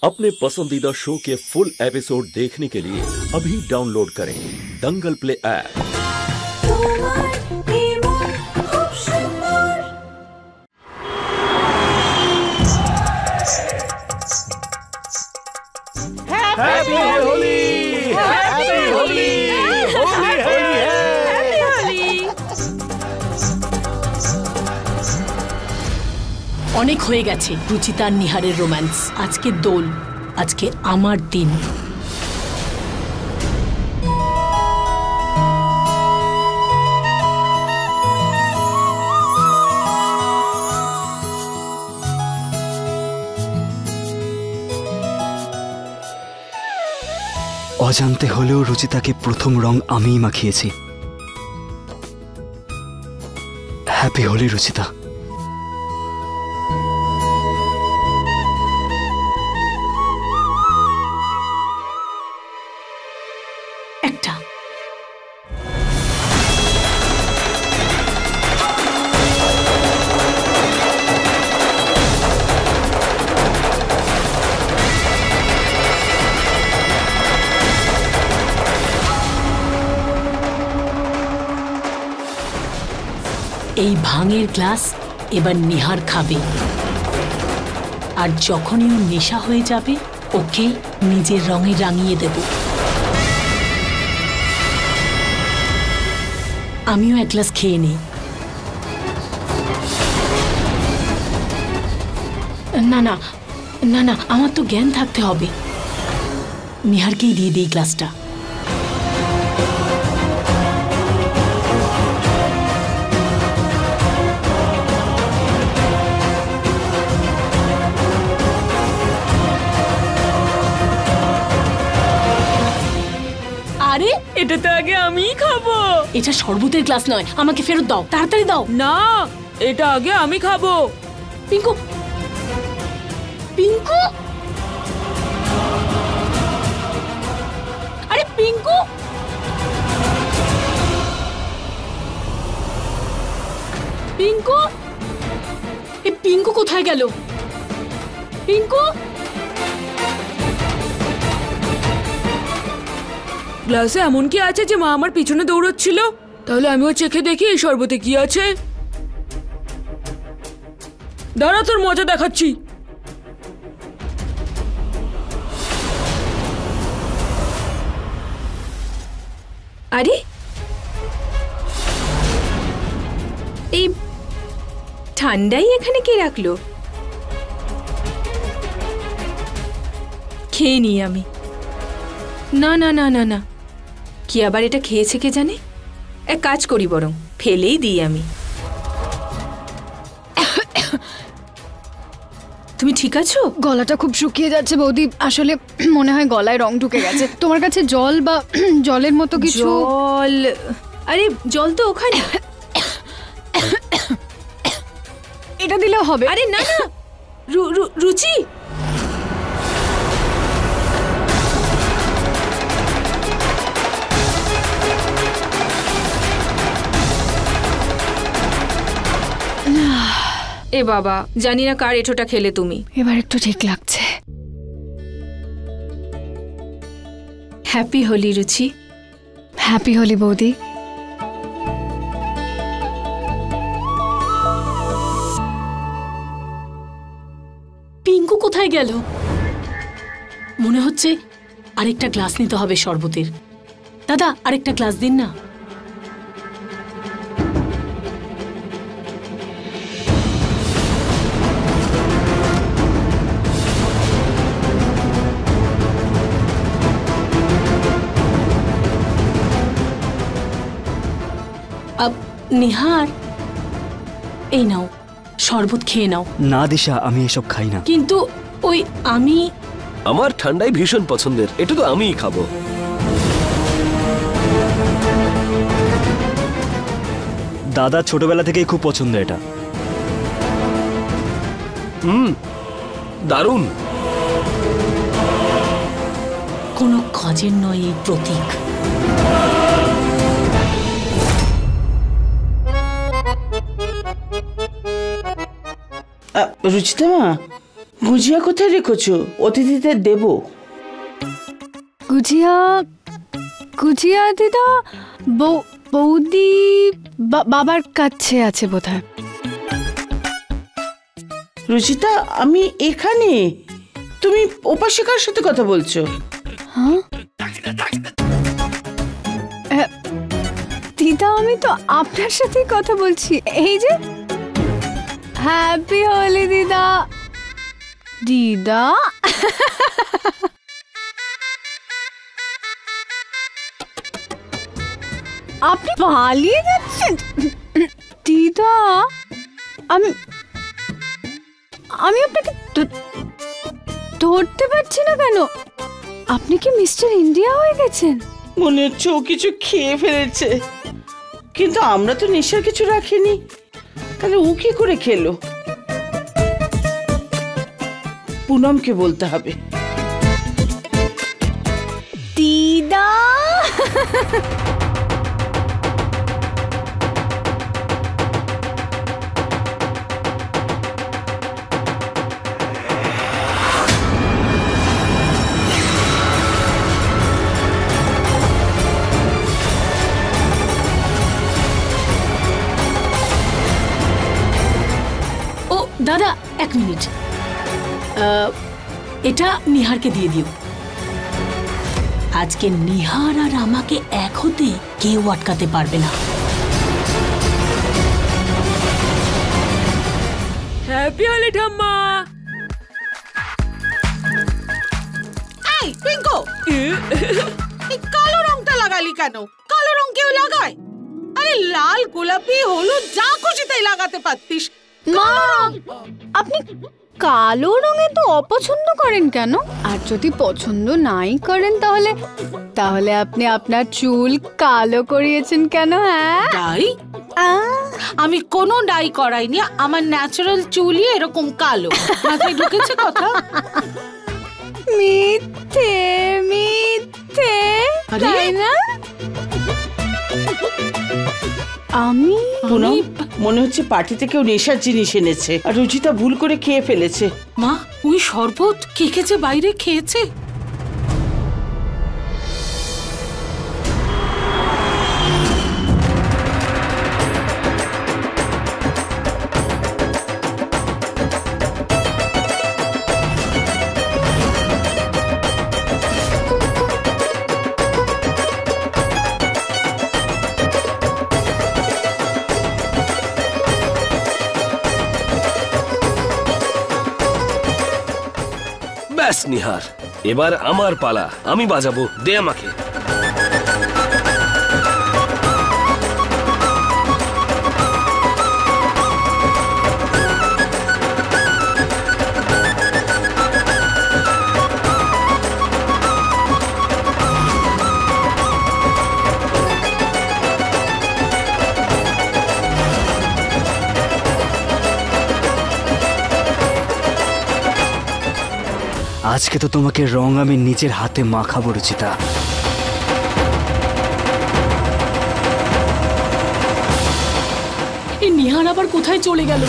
अपने पसंदीदा शो के फुल एपिसोड देखने के लिए अभी डाउनलोड करें Dangal play app. Happy Holi, happy Holi, Holi है, हैप्पी होली। অনেক হয়ে গেছে রুচিতার নিহারের রোম্যান্স। আজকে দোল, আজকে আমার দিন। অজান্তে হলেও রুচিতাকে প্রথম রং আমিই মাখিয়েছি। হ্যাপি হোলি রুচিতা। একটা এই ভাঙের গ্লাস এবার নিহার খাবে, আর যখনই ও নেশা হয়ে যাবে ওকে নিজের রঙে রাঙিয়ে দেব। আমিও এক গ্লাস খেয়ে নিই। না না না না, আমার তো জ্ঞান থাকতে হবে। নিহারকেই দিয়ে দিই গ্লাসটা। আরে এটা তো আগে আমিই খাবো। এটা শরবতের গ্লাস নয়, আমাকে ফেরত দাও, তাড়াতাড়ি দাও। না, এটা আগে আমি খাবো। পিঙ্কু, পিঙ্কু, আরে পিঙ্কু, পিঙ্কু, এই পিঙ্কু কোথায় গেল? পিঙ্কু, গ্লাসে এমন কি আছে যে মা আমার পিছনে দৌড়চ্ছিল? তাহলে আমিও চেখে দেখি এই শরবতে কি আছে। দাঁড়া, তোর মজা দেখাচ্ছি। আরে এই ঠান্ডাই এখানে কে রাখলো? খেয়ে নিই আমি। না না না না না, কি আবার এটা খেয়েছে কে জানে। এক কাজ করি, বরং ফেলেই দিই আমি। তুমি ঠিক আছো? গলাটা খুব শুকিয়ে যাচ্ছে বৌদি, আসলে মনে হয় গলায় রং ঢুকে গেছে। তোমার কাছে জল বা জলের মতো কিছু? জল? আরে জল তো ওখানে। এটা দিলেও হবে? আরে না না, রুচি, এ বাবা, জানি না কার এঁঠোটা খেলে তুমি। এবার একটু ঠিক লাগছে। হ্যাপি হোলি রুচি। হ্যাপি হোলি বৌদি। পিঙ্কু কোথায় গেল? মনে হচ্ছে আরেকটা গ্লাস নিতে হবে শরবতের। দাদা, আরেকটা গ্লাস দিন না। নিহার, এই নাও শরবত, খেয়ে নাও। না দিশা, আমি এসব খাই না। কিন্তু ওই আমি, আমার ঠান্ডাই ভীষণ পছন্দের, এটা তো আমিই খাবো। দাদা ছোটবেলা থেকেই খুব পছন্দ এটা। দারুণ। কোনো কাজের নয় এই প্রতীক। রুচিতা মা, গুজিয়া কোথায় রেখেছো? অতিথিদের দেব। গুজিয়া গুজিয়া দিদা বৌদি বাবার কাছে আছে বোধহয়। রুচিতা, আমি এখানে, তুমি ওপাশে কার সাথে কথা বলছো? হ্যাঁ দিদা, আমি তো আপনার সাথেই কথা বলছি। এই যে হ্যাপি হোলি দিদা। দিদা আপনি পালিয়ে যাচ্ছেন? দিদা আমি আপনাকে ধরতে পারছি না কেন? আপনি কি মিস্টার ইন্ডিয়া হয়ে গেছেন? মনে হচ্ছে ও কিছু খেয়ে ফেলেছে, কিন্তু আমরা তো নেশার কিছু রাখিনি, তাহলে ও কি করে খেলো? পুনমকে বলতে হবে। দিদা দাদা, 1 মিনিট, এটা নিহারকে দিয়ে দিও। আজকে নিহার আর আমাকে এক হতে কেউ আটকাতে পারবে না। হ্যাপি হোলি ঠাম্মা। এই পিঙ্কো, এই কালো রংটা লাগালি কেন? কালো রং কেউ লাগায়? আরে লাল, গোলাপি, হলুদ যা খুশি তাই লাগাতে পারতিস। মা, আপনি কালো রঙে তো অপছন্দ করেন কেন? আর যদি পছন্দ নাই করেন তাহলে আপনি আপনার চুল কালো করিয়েছেন কেন? হ্যাঁ, ডাই? আমি কোনো ডাই করাইনি, আমার ন্যাচারাল চুলই এরকম কালো। মাথায় ঢুকেছে কথা? মিথ্যে মিথ্যে, তাই না? আমি মনে হচ্ছে পার্টিতে কেউ নেশার জিনিস এনেছে আর রুচিতা ভুল করে খেয়ে ফেলেছে। মা, ওই শরবত কে যে বাইরে খেয়েছে। ব্যাস নিহার, এবার আমার পালা, আমি বাজাবো, দে আমাকে। আজকে তো তোমাকে রং আমি নিজের হাতে মাখাবো রুচিতা। এই নিহার আবার কোথায় চলে গেল?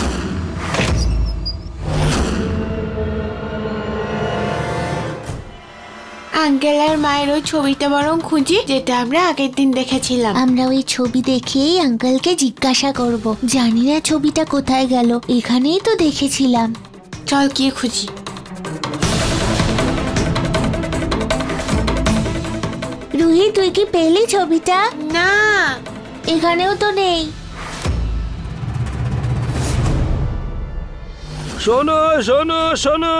আঙ্কেল আর মায়ের ওই ছবিটা বরং খুঁজি, যেটা আমরা আগের দিন দেখেছিলাম। আমরা ওই ছবি দেখেই আঙ্কেলকে জিজ্ঞাসা করব। জানি না ছবিটা কোথায় গেল, এখানেই তো দেখেছিলাম। চল গিয়ে খুঁজি। রুহি, তুই কি পেলি ছবিটা? না, এখানেও তো নেই। শোনো শোনো শোনো,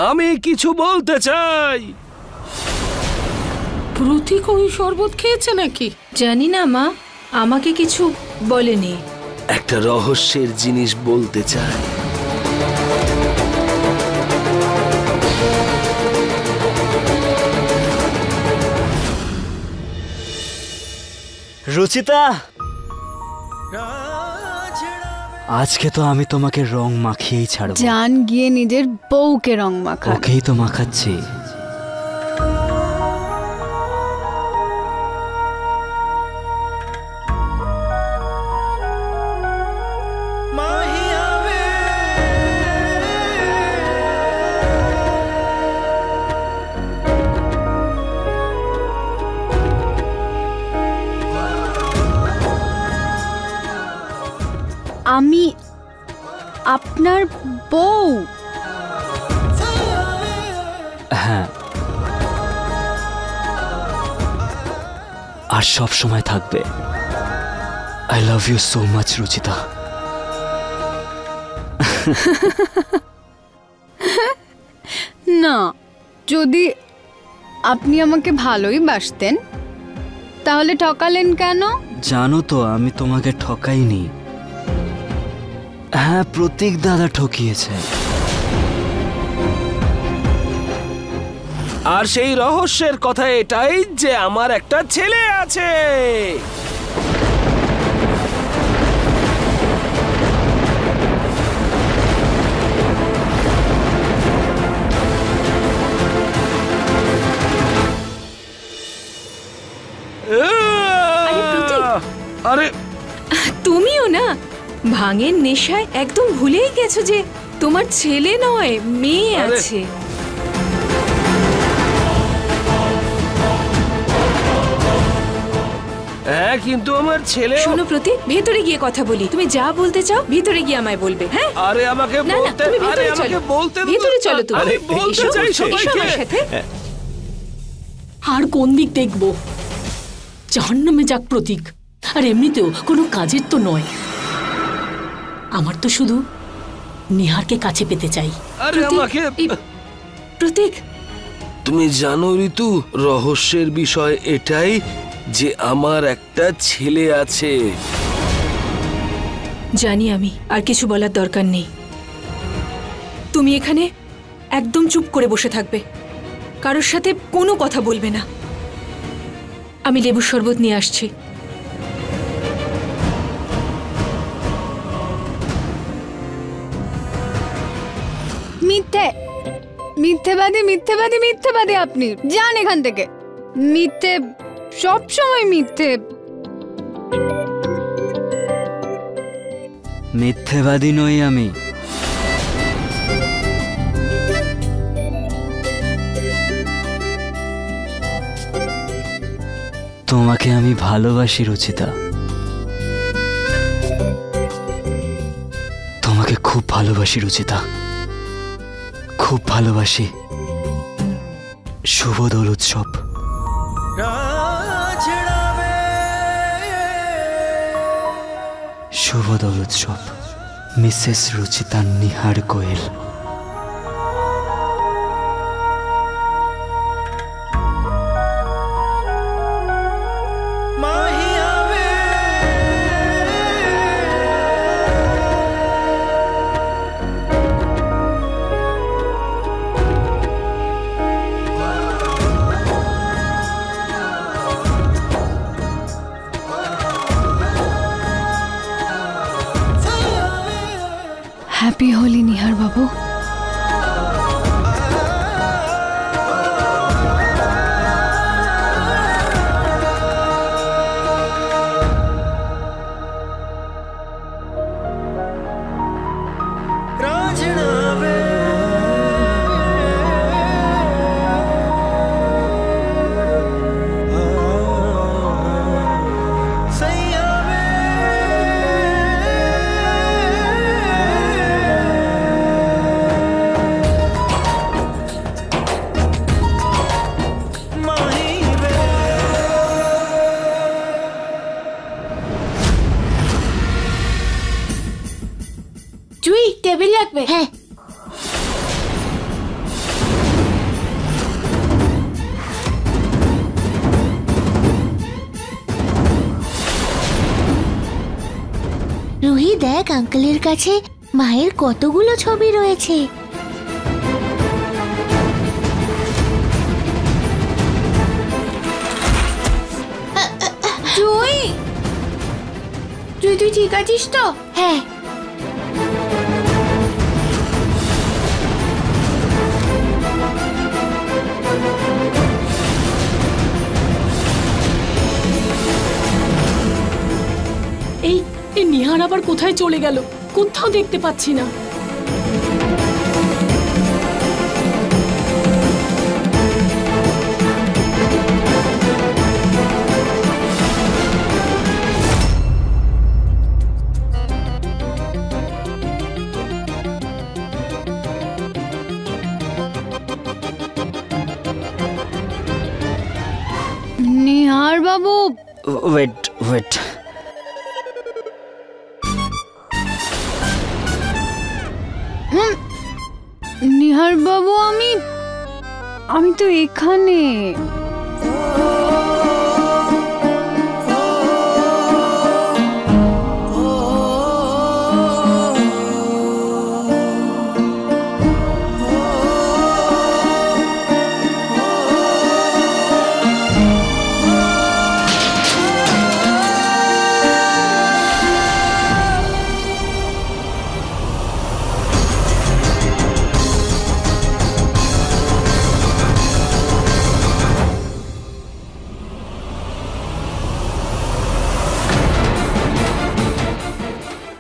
আমি কিছু বলতে চাই। প্রতীক ওই শরবত খেয়েছে নাকি? জানি না মা, আমাকে কিছু বলেনি। একটা রহস্যের জিনিস বলতে চাই। রুচিতা, আজকে তো আমি তোমাকে রং মাখিয়েই ছাড়বো। জান গিয়ে নিজের বউকে রং মাখা। ওকেই তো মাখাচ্ছি। আপনার বউ? হ্যাঁ, আর সব সময় থাকবে। I love you so much Ruchita. না, যদি আপনি আমাকে ভালোই বাসতেন তাহলে ঠকালেন কেন? জানো তো আমি তোমাকে ঠকাইনি। হ্যাঁ, প্রতীক দাদা ঠকিয়েছে। আর সেই রহস্যের কথা এটাই যে আমার একটা ছেলে আছে। আরে তুমিও না ভাঙের নেশায় একদম ভুলেই গেছো যে তোমার ছেলে নয়, মেয়ে আছে। হ্যাঁ, কিন্তু আমার ছেলে। শোনো প্রতীক, ভেতরে গিয়ে কথা বলি। তুমি যা বলতে চাও ভেতরে গিয়ে আমায় বলবে। হ্যাঁ, আরে আমাকে বলতে, আরে আমাকে বলতে, ভেতরে চলো তুমি। আরে বলতে চাই সবাইকে। আর কোন দিক দেখবো? জাহান্নামে যাক প্রতীক। আর এমনিতেও কোনো কাজের তো নয়। আমার তো শুধু নিহারকে কাছে পেতে চাই। আরে আমাকে প্রতীক, তুমি জানো ঋতু, রহস্যের বিষয় এটাই যে আমার একটা ছেলে আছে। জানি আমি, আর কিছু বলার দরকার নেই। তুমি এখানে একদম চুপ করে বসে থাকবে, কারোর সাথে কোনো কথা বলবে না। আমি লেবুর শরবত নিয়ে আসছি। মিথ্যে, মিথ্যেবাদী, মিথ্যেবাদী, মিথ্যেবাদী। আপনি যান এখান থেকে। মিথ্যে, সব সময় মিথ্যে। মিথ্যেবাদী নই আমি। তোমাকে আমি ভালোবাসি রুচিতা, তোমাকে খুব ভালোবাসি রুচিতা, খুব ভালোবাসি। শুভ দোল উৎসব। শুভ দোল উৎসব, মিসেস রুচিতা নিহার গোয়েল। হ্যাপি হোলি নিহার বাবু। টেবিল লাগবে? হ্যাঁ। রুহি দেখ, আঙ্কেলের কাছে মায়ের কতগুলো ছবি রয়েছে। তুই ঠিক আছিস তো? হ্যাঁ। এই নিহার আবার কোথায় চলে গেল? কোথাও দেখতে পাচ্ছি না। নিহার বাবু, ওয়েট ওয়েট, নিহার বাবু, আমি তো এখানে।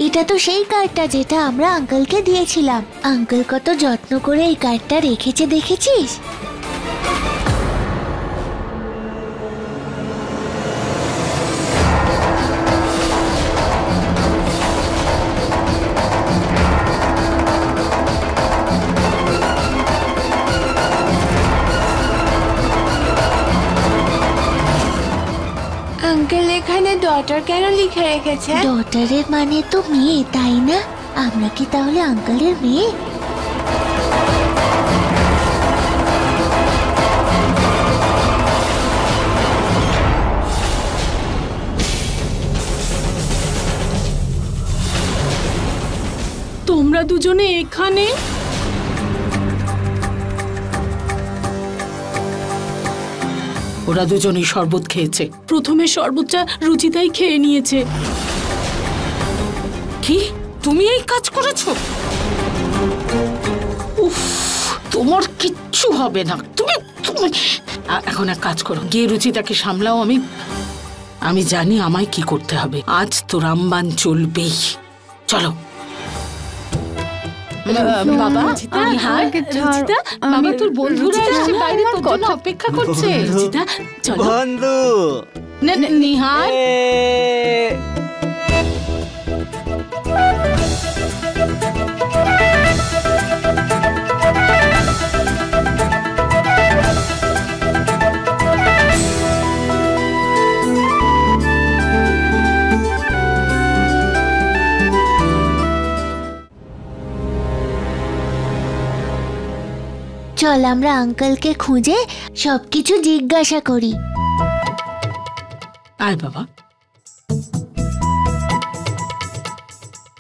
এটা তো সেই কার্ডটা যেটা আমরা আঙ্কেলকে দিয়েছিলাম। আঙ্কেল কত যত্ন করে এই কার্ডটা রেখেছে দেখেছিস? আঙ্কেল এখানে ডটার কেন লিখে রেখেছে? ডটারের মানে তো মেয়ে, তাই না? আমরা কি তাহলে আঙ্কেলের মেয়ে? তোমরা দুজনে এখানে? ওরা দুজনেই শরবত খেয়েছে। প্রথমে শরবতটা রুচিতাই খেয়ে নিয়েছে। কি তুমি এই কাজ করেছো? উফ, তোমার কিচ্ছু হবে না। তুমি তুমি এখন এক কাজ করো, গিয়ে রুচিতাকে সামলাও। আমি জানি আমায় কি করতে হবে। আজ তো রামবান চলবেই। চলো। বাবা, রুচিতা, বাবা তোর বন্ধুরা এসে বাইরে তোর জন্য অপেক্ষা করছে। রুচিতা চলো। বন্ধু নিহার, চল আমরা আঙ্কেলকে খুঁজে সবকিছু জিজ্ঞাসা করি। আয় বাবা।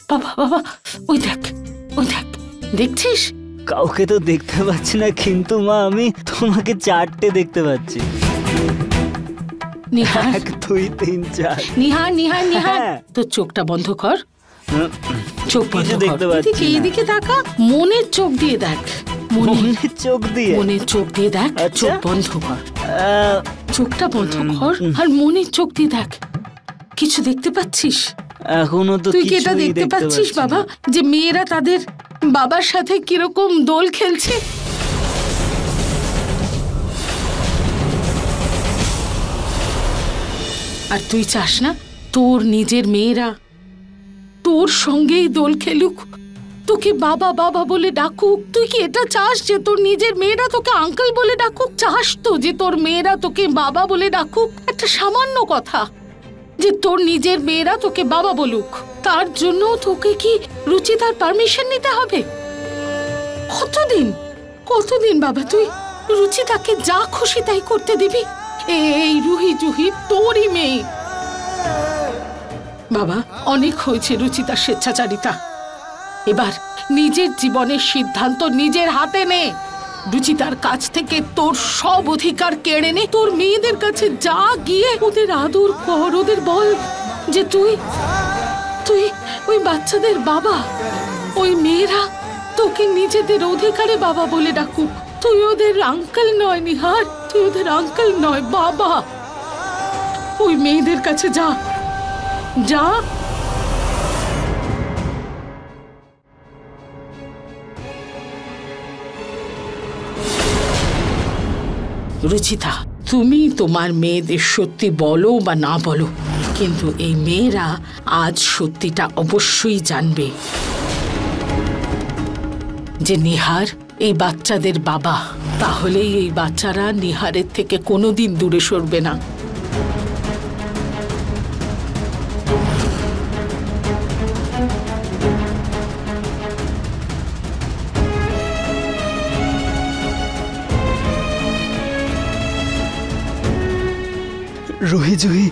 বাবা বাবা, ওই দেখ, ওই দেখ, দেখছিস? কাউকে তো দেখতে পাচ্ছি না, কিন্তু মা আমি তোমাকে 4টে দেখতে পাচ্ছি। নিহার, 1 2 3 4। নিহার নিহার নিহার, তোর চোখটা বন্ধ কর। চোখ বন্ধ দেখতে কর। পাচ্ছি না। এইদিকে তাকা, মনের চোখ দিয়ে দেখ। মনের চোখ দিয়ে? মনের চোখ দিয়ে দেখ। চোখ বন্ধ কর, চোখটা বন্ধ কর, আর মনের চোখ দিয়ে দেখ। কিছু দেখতে পাচ্ছিস? এখনো তো তুই কি এটা দেখতে পাচ্ছিস বাবা, যে মেয়েরা তাদের বাবার সাথে কিরকম দোল খেলছে? আর তুই চাস না তোর নিজের মেয়েরা তোর সঙ্গেই দোল খেলুক, তোকে বাবা বাবা বলে ডাকুক? তুই কি এটা চাস যে তোর নিজের মেয়েরা তোকে আঙ্কেল বলে ডাকুক? চাস তো যে তোর মেয়েরা তোকে বাবা বলে ডাকুক? একটা সামান্য কথা, যে তোর নিজের মেয়েরা তোকে বাবা বলুক, তার জন্য তোকে কি রুচিতার পারমিশন নিতে হবে? কতদিন কতদিন বাবা তুই রুচিতাকে যা খুশি তাই করতে দিবি? এই রুহি জুহি তোরই মেয়ে। বাবা, অনেক হয়েছে রুচিতার স্বেচ্ছাচারিতা। এবার নিজের জীবনের সিদ্ধান্ত নিজের হাতে নে। রুচিতার কাছ থেকে তোর সব অধিকার কেড়ে নে। তোর মেয়েদের কাছে যা, গিয়ে ওদের আদর কর, ওদের বল যে তুই তুই ওই বাচ্চাদের বাবা। ওই মেয়েরা তোকে নিজেদের অধিকারে বাবা বলে ডাকুক। তুই ওদের আঙ্কেল নয় নিহার, তুই ওদের আঙ্কেল নয়, বাবা। ওই মেয়েদের কাছে যা যা। রুচিতা, তুমি তোমার মেয়েদের সত্যি বলো বা না বলো, কিন্তু এই মেয়েরা আজ সত্যিটা অবশ্যই জানবে যে নিহার এই বাচ্চাদের বাবা। তাহলেই এই বাচ্চারা নিহারের থেকে কোনোদিন দূরে সরবে না। রুহি জুহি,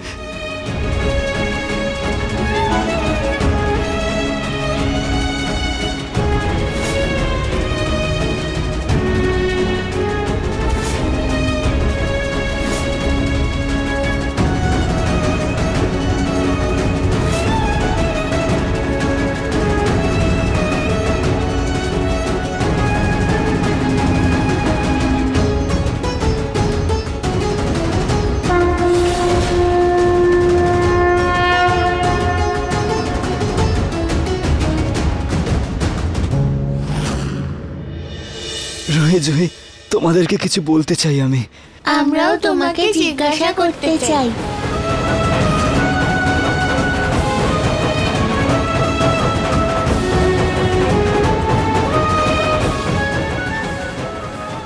রুহি জুহি, তোমাদেরকে কিছু বলতে চাই আমি। আমরাও তোমাকে জিজ্ঞাসা করতে চাই।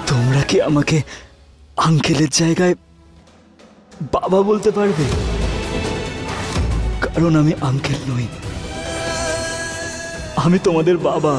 তোমরা কি আমাকে আঙ্কেলের জায়গায় বাবা বলতে পারবে? কারণ আমি আঙ্কেল নই, আমি তোমাদের বাবা।